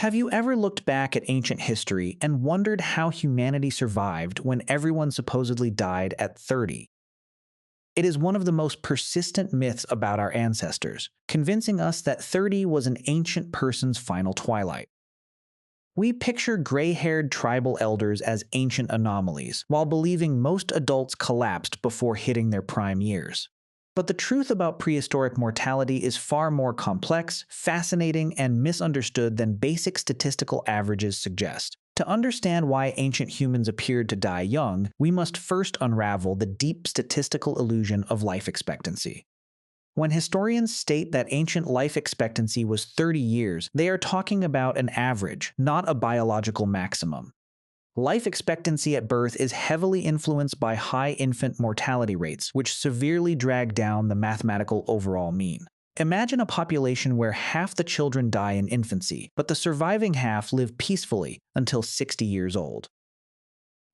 Have you ever looked back at ancient history and wondered how humanity survived when everyone supposedly died at 30? It is one of the most persistent myths about our ancestors, convincing us that 30 was an ancient person's final twilight. We picture gray-haired tribal elders as ancient anomalies, while believing most adults collapsed before hitting their prime years. But the truth about prehistoric mortality is far more complex, fascinating, and misunderstood than basic statistical averages suggest. To understand why ancient humans appeared to die young, we must first unravel the deep statistical illusion of life expectancy. When historians state that ancient life expectancy was 30 years, they are talking about an average, not a biological maximum. Life expectancy at birth is heavily influenced by high infant mortality rates, which severely drag down the mathematical overall mean. Imagine a population where half the children die in infancy, but the surviving half live peacefully until 60 years old.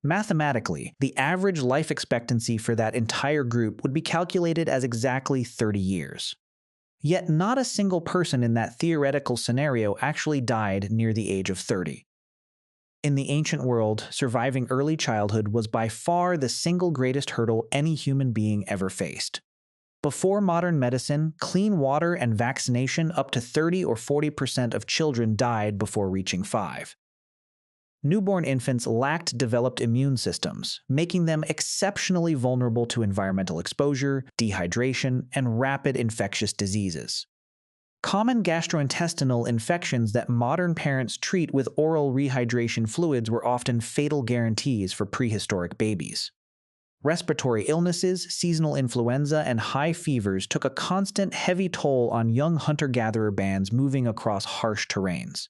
Mathematically, the average life expectancy for that entire group would be calculated as exactly 30 years. Yet not a single person in that theoretical scenario actually died near the age of 30. In the ancient world, surviving early childhood was by far the single greatest hurdle any human being ever faced. Before modern medicine, clean water and vaccination, up to 30 or 40% of children died before reaching 5. Newborn infants lacked developed immune systems, making them exceptionally vulnerable to environmental exposure, dehydration, and rapid infectious diseases. Common gastrointestinal infections that modern parents treat with oral rehydration fluids were often fatal guarantees for prehistoric babies. Respiratory illnesses, seasonal influenza, and high fevers took a constant, heavy toll on young hunter-gatherer bands moving across harsh terrains.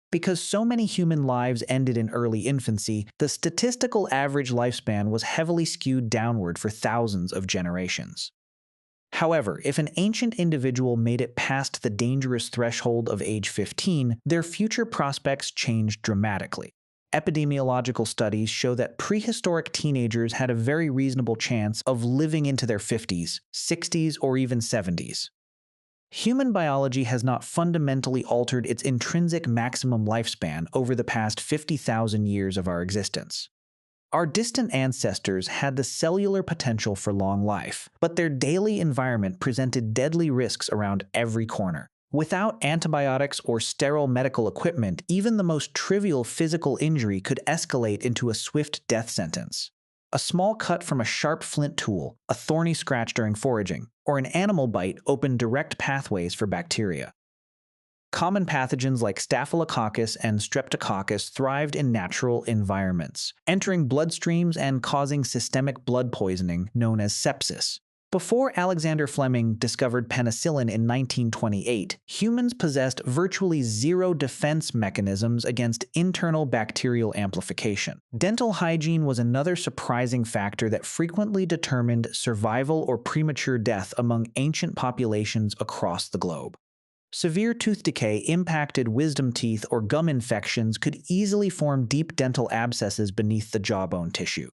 Because so many human lives ended in early infancy, the statistical average lifespan was heavily skewed downward for thousands of generations. However, if an ancient individual made it past the dangerous threshold of age 15, their future prospects changed dramatically. Epidemiological studies show that prehistoric teenagers had a very reasonable chance of living into their 50s, 60s, or even 70s. Human biology has not fundamentally altered its intrinsic maximum lifespan over the past 50,000 years of our existence. Our distant ancestors had the cellular potential for long life, but their daily environment presented deadly risks around every corner. Without antibiotics or sterile medical equipment, even the most trivial physical injury could escalate into a swift death sentence. A small cut from a sharp flint tool, a thorny scratch during foraging, or an animal bite opened direct pathways for bacteria. Common pathogens like Staphylococcus and Streptococcus thrived in natural environments, entering bloodstreams and causing systemic blood poisoning known as sepsis. Before Alexander Fleming discovered penicillin in 1928, humans possessed virtually zero defense mechanisms against internal bacterial amplification. Dental hygiene was another surprising factor that frequently determined survival or premature death among ancient populations across the globe. Severe tooth decay impacted wisdom teeth, or gum infections could easily form deep dental abscesses beneath the jawbone tissue.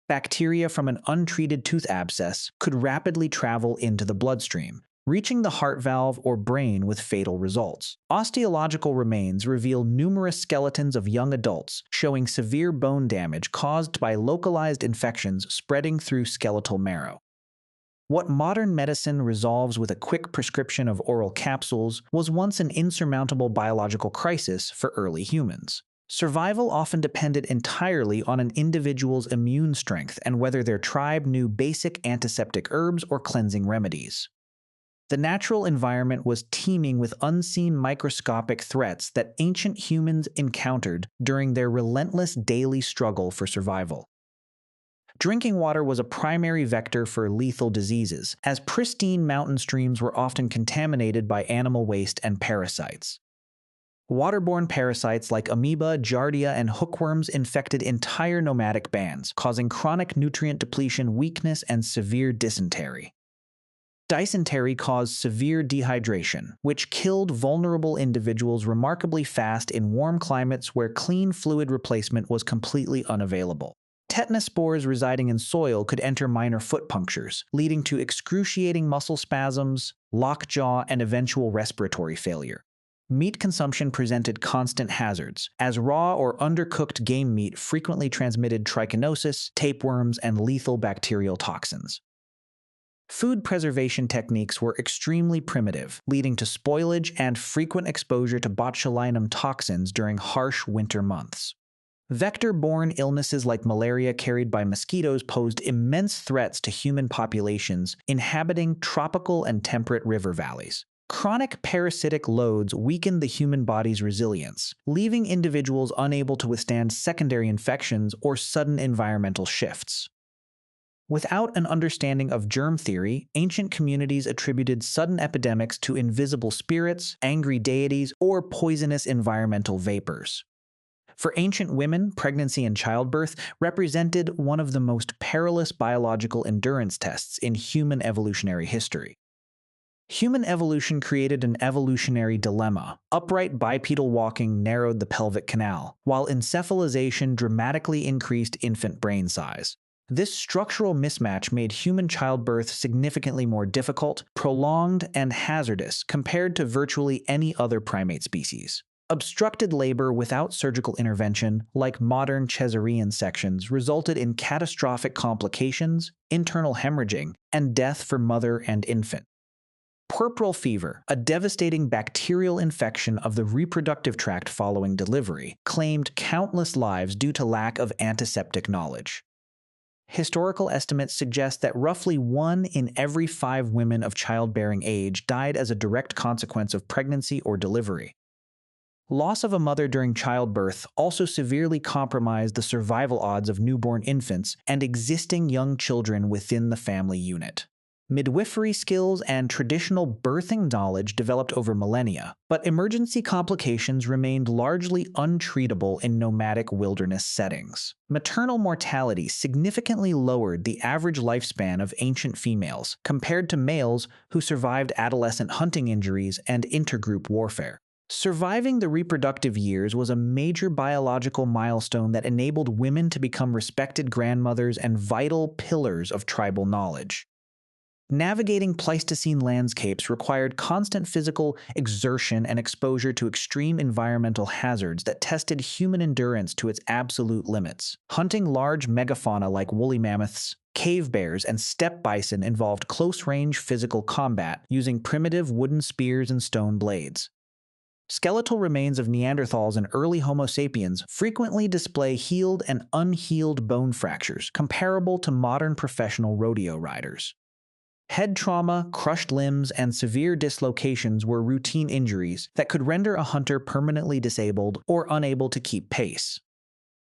Bacteria from an untreated tooth abscess could rapidly travel into the bloodstream, reaching the heart valve or brain with fatal results. Osteological remains reveal numerous skeletons of young adults, showing severe bone damage caused by localized infections spreading through skeletal marrow. What modern medicine resolves with a quick prescription of oral capsules was once an insurmountable biological crisis for early humans. Survival often depended entirely on an individual's immune strength and whether their tribe knew basic antiseptic herbs or cleansing remedies. The natural environment was teeming with unseen microscopic threats that ancient humans encountered during their relentless daily struggle for survival. Drinking water was a primary vector for lethal diseases, as pristine mountain streams were often contaminated by animal waste and parasites. Waterborne parasites like amoeba, giardia, and hookworms infected entire nomadic bands, causing chronic nutrient depletion, weakness, and severe dysentery. Dysentery caused severe dehydration, which killed vulnerable individuals remarkably fast in warm climates where clean fluid replacement was completely unavailable. Tetanus spores residing in soil could enter minor foot punctures, leading to excruciating muscle spasms, lockjaw, and eventual respiratory failure. meat consumption presented constant hazards, as raw or undercooked game meat frequently transmitted trichinosis, tapeworms, and lethal bacterial toxins. Food preservation techniques were extremely primitive, leading to spoilage and frequent exposure to botulinum toxins during harsh winter months. Vector-borne illnesses like malaria carried by mosquitoes posed immense threats to human populations inhabiting tropical and temperate river valleys. Chronic parasitic loads weakened the human body's resilience, leaving individuals unable to withstand secondary infections or sudden environmental shifts. Without an understanding of germ theory, ancient communities attributed sudden epidemics to invisible spirits, angry deities, or poisonous environmental vapors. For ancient women, pregnancy and childbirth represented one of the most perilous biological endurance tests in human evolutionary history. Human evolution created an evolutionary dilemma. Upright bipedal walking narrowed the pelvic canal, while encephalization dramatically increased infant brain size. This structural mismatch made human childbirth significantly more difficult, prolonged, and hazardous compared to virtually any other primate species. Obstructed labor without surgical intervention, like modern Caesarean sections, resulted in catastrophic complications, internal hemorrhaging, and death for mother and infant. Puerperal fever, a devastating bacterial infection of the reproductive tract following delivery, claimed countless lives due to lack of antiseptic knowledge. Historical estimates suggest that roughly 1 in every 5 women of childbearing age died as a direct consequence of pregnancy or delivery. Loss of a mother during childbirth also severely compromised the survival odds of newborn infants and existing young children within the family unit. Midwifery skills and traditional birthing knowledge developed over millennia, but emergency complications remained largely untreatable in nomadic wilderness settings. Maternal mortality significantly lowered the average lifespan of ancient females compared to males who survived adolescent hunting injuries and intergroup warfare. Surviving the reproductive years was a major biological milestone that enabled women to become respected grandmothers and vital pillars of tribal knowledge. Navigating Pleistocene landscapes required constant physical exertion and exposure to extreme environmental hazards that tested human endurance to its absolute limits. Hunting large megafauna like woolly mammoths, cave bears, and steppe bison involved close-range physical combat using primitive wooden spears and stone blades. Skeletal remains of Neanderthals and early Homo sapiens frequently display healed and unhealed bone fractures, comparable to modern professional rodeo riders. Head trauma, crushed limbs, and severe dislocations were routine injuries that could render a hunter permanently disabled or unable to keep pace.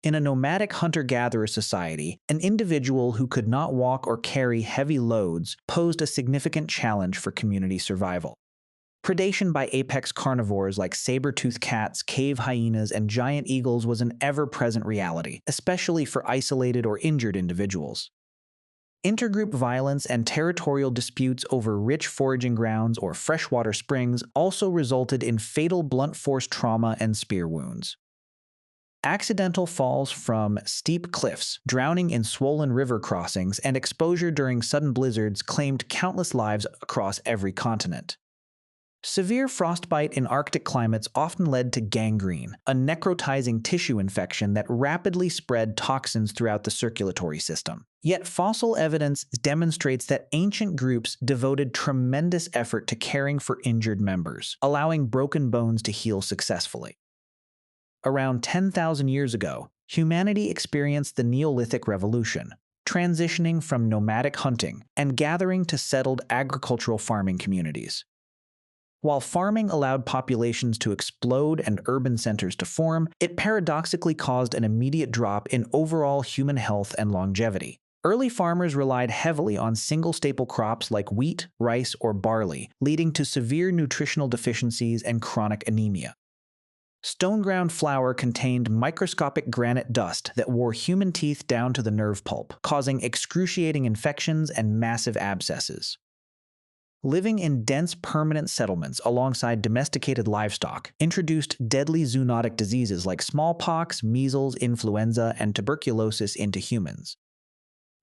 In a nomadic hunter-gatherer society, an individual who could not walk or carry heavy loads posed a significant challenge for community survival. Predation by apex carnivores like saber-toothed cats, cave hyenas, and giant eagles was an ever-present reality, especially for isolated or injured individuals. Intergroup violence and territorial disputes over rich foraging grounds or freshwater springs also resulted in fatal blunt force trauma and spear wounds. Accidental falls from steep cliffs, drowning in swollen river crossings, and exposure during sudden blizzards claimed countless lives across every continent. Severe frostbite in Arctic climates often led to gangrene, a necrotizing tissue infection that rapidly spread toxins throughout the circulatory system. Yet fossil evidence demonstrates that ancient groups devoted tremendous effort to caring for injured members, allowing broken bones to heal successfully. Around 10,000 years ago, humanity experienced the Neolithic Revolution, transitioning from nomadic hunting and gathering to settled agricultural farming communities. While farming allowed populations to explode and urban centers to form, it paradoxically caused an immediate drop in overall human health and longevity. Early farmers relied heavily on single staple crops like wheat, rice, or barley, leading to severe nutritional deficiencies and chronic anemia. Stone-ground flour contained microscopic granite dust that wore human teeth down to the nerve pulp, causing excruciating infections and massive abscesses. Living in dense permanent settlements alongside domesticated livestock introduced deadly zoonotic diseases like smallpox, measles, influenza, and tuberculosis into humans.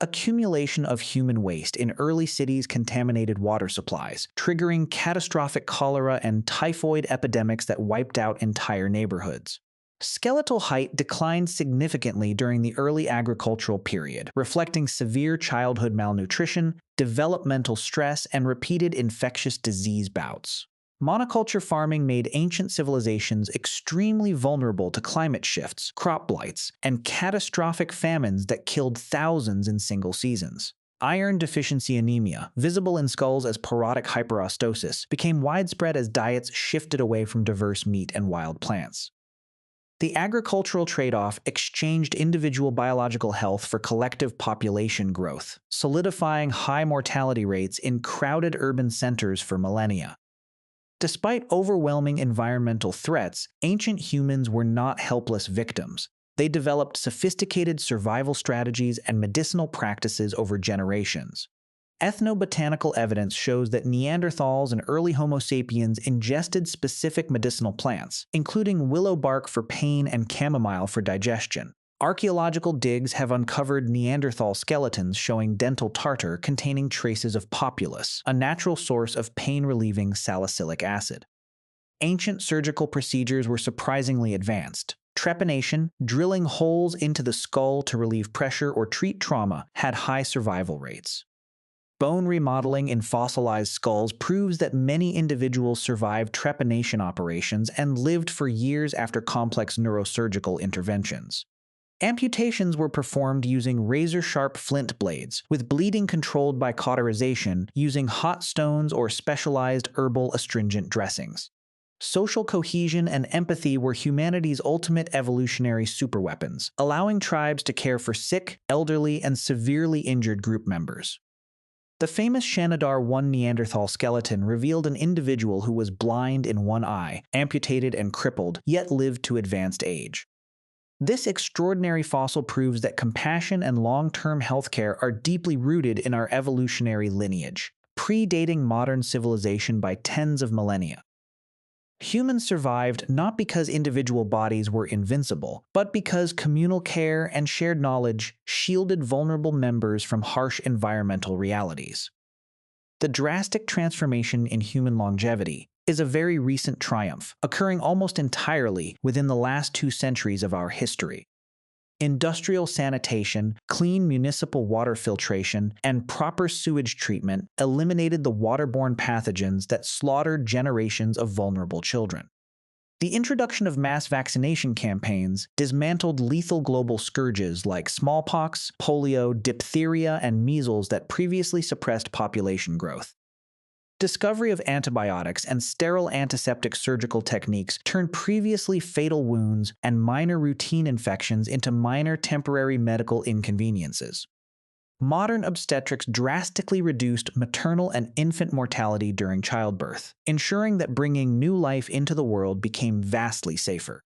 Accumulation of human waste in early cities' contaminated water supplies, triggering catastrophic cholera and typhoid epidemics that wiped out entire neighborhoods. Skeletal height declined significantly during the early agricultural period, reflecting severe childhood malnutrition, developmental stress, and repeated infectious disease bouts. Monoculture farming made ancient civilizations extremely vulnerable to climate shifts, crop blights, and catastrophic famines that killed thousands in single seasons. Iron deficiency anemia, visible in skulls as porotic hyperostosis, became widespread as diets shifted away from diverse meat and wild plants. The agricultural trade-off exchanged individual biological health for collective population growth, solidifying high mortality rates in crowded urban centers for millennia. Despite overwhelming environmental threats, ancient humans were not helpless victims. They developed sophisticated survival strategies and medicinal practices over generations. Ethnobotanical evidence shows that Neanderthals and early Homo sapiens ingested specific medicinal plants, including willow bark for pain and chamomile for digestion. Archaeological digs have uncovered Neanderthal skeletons showing dental tartar containing traces of populus, a natural source of pain-relieving salicylic acid. Ancient surgical procedures were surprisingly advanced. Trepanation, drilling holes into the skull to relieve pressure or treat trauma, had high survival rates. Bone remodeling in fossilized skulls proves that many individuals survived trepanation operations and lived for years after complex neurosurgical interventions. Amputations were performed using razor-sharp flint blades, with bleeding controlled by cauterization using hot stones or specialized herbal astringent dressings. Social cohesion and empathy were humanity's ultimate evolutionary superweapons, allowing tribes to care for sick, elderly, and severely injured group members. The famous Shanidar 1 Neanderthal skeleton revealed an individual who was blind in one eye, amputated and crippled, yet lived to advanced age. This extraordinary fossil proves that compassion and long-term healthcare are deeply rooted in our evolutionary lineage, predating modern civilization by tens of millennia. Humans survived not because individual bodies were invincible, but because communal care and shared knowledge shielded vulnerable members from harsh environmental realities. The drastic transformation in human longevity is a very recent triumph, occurring almost entirely within the last 2 centuries of our history. Industrial sanitation, clean municipal water filtration, and proper sewage treatment eliminated the waterborne pathogens that slaughtered generations of vulnerable children. The introduction of mass vaccination campaigns dismantled lethal global scourges like smallpox, polio, diphtheria, and measles that previously suppressed population growth. Discovery of antibiotics and sterile antiseptic surgical techniques turned previously fatal wounds and minor routine infections into minor temporary medical inconveniences. Modern obstetrics drastically reduced maternal and infant mortality during childbirth, ensuring that bringing new life into the world became vastly safer.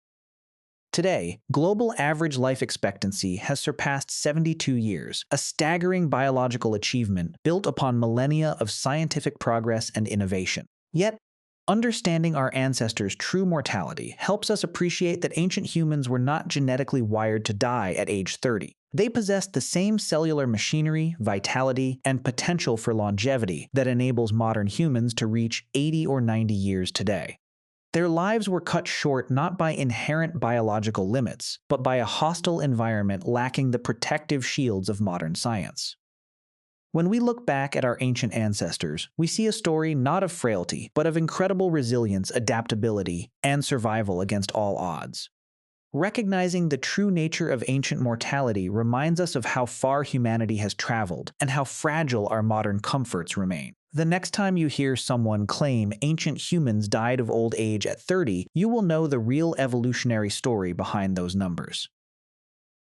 Today, global average life expectancy has surpassed 72 years, a staggering biological achievement built upon millennia of scientific progress and innovation. Yet, understanding our ancestors' true mortality helps us appreciate that ancient humans were not genetically wired to die at age 30. They possessed the same cellular machinery, vitality, and potential for longevity that enables modern humans to reach 80 or 90 years today. Their lives were cut short not by inherent biological limits, but by a hostile environment lacking the protective shields of modern science. When we look back at our ancient ancestors, we see a story not of frailty, but of incredible resilience, adaptability, and survival against all odds. Recognizing the true nature of ancient mortality reminds us of how far humanity has traveled and how fragile our modern comforts remain. The next time you hear someone claim ancient humans died of old age at 30, you will know the real evolutionary story behind those numbers.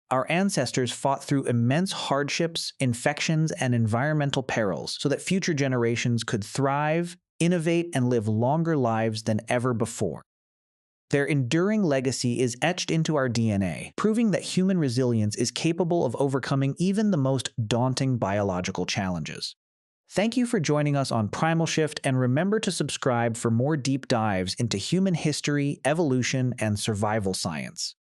Our ancestors fought through immense hardships, infections, and environmental perils so that future generations could thrive, innovate, and live longer lives than ever before. Their enduring legacy is etched into our DNA, proving that human resilience is capable of overcoming even the most daunting biological challenges. Thank you for joining us on PrimalShift, and remember to subscribe for more deep dives into human history, evolution, and survival science.